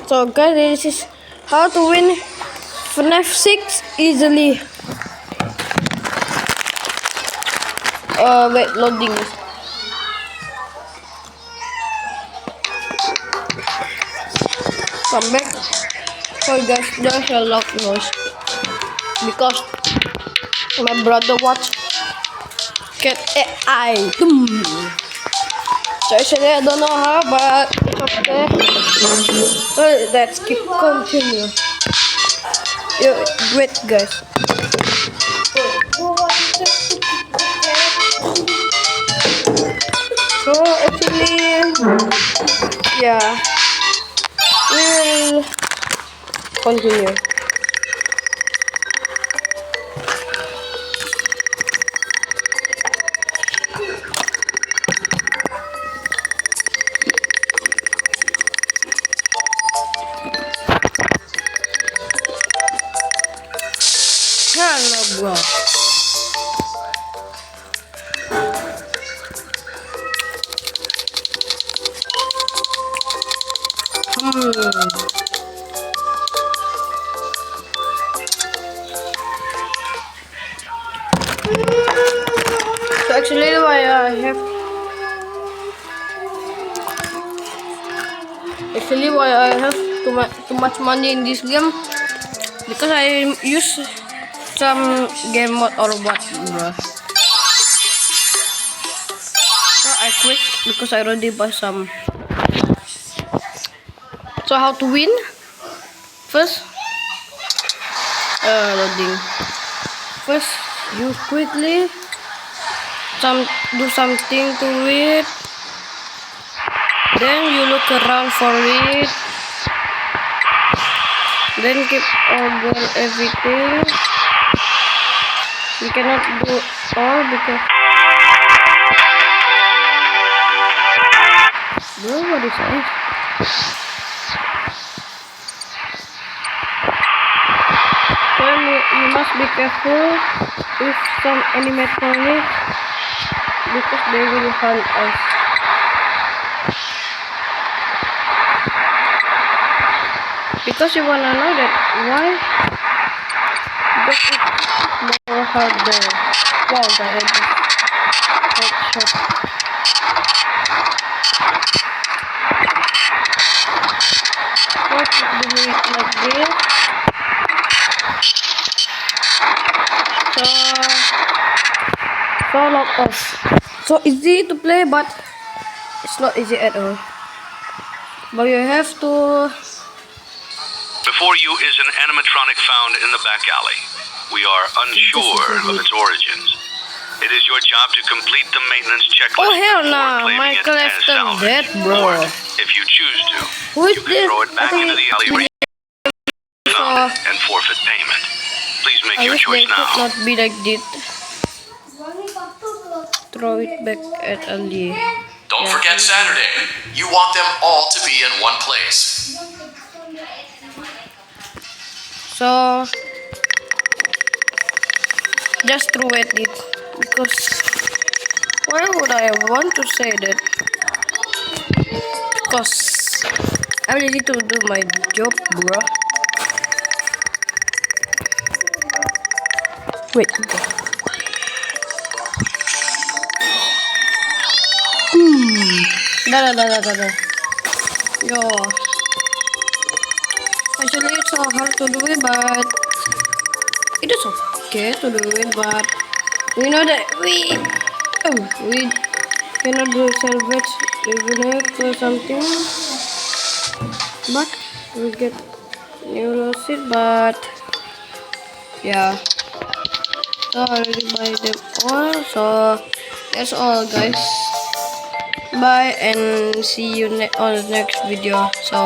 So guys, this is how to win FNAF 6 easily. Wait, loading. Come back. So guys, there's a loud noise because my brother watched Cat AI. So actually I don't know how, but it's okay. So let's keep continue. Wait guys. So actually, yeah, we'll continue. Hello, bro. So actually, why I have too much money in this game because I use some game mode or what, bro. So I quit because I already buy some. So how to win? First, loading. First, you quickly do something to it. Then you look around for it. Then keep order everything. You cannot do all because. Bro, what is this? Then you must be careful with some animatronics because they will hunt us. Because you wanna know that why? Because it's more harder. Wow, the headshot. First, do it like this. So lot of. So easy to play, but it's not easy at all. But you have to. Before you is an animatronic found in the back alley. We are unsure of its origins. It is your job to complete the maintenance checklist. Oh hell before nah, claiming my it as collector salvage. dead, bro. Or, if you choose to, Who is you can this? throw it back into the alley where you found it and forfeit payment. Please make I your wish choice they could now. not be like this. Throw it back at Ali. Don't forget Saturday. You want them all to be in one place. So just throw it because why would I want to say that? Because I'm ready to do my job, bro. Wait. Da. Yo. Actually, it's so hard to do it, but it is okay to do it. But we know that we cannot do salvage even if or something. But we get new losses. But yeah, so I already buy them all. So that's all, guys. Bye and see you on the next video. So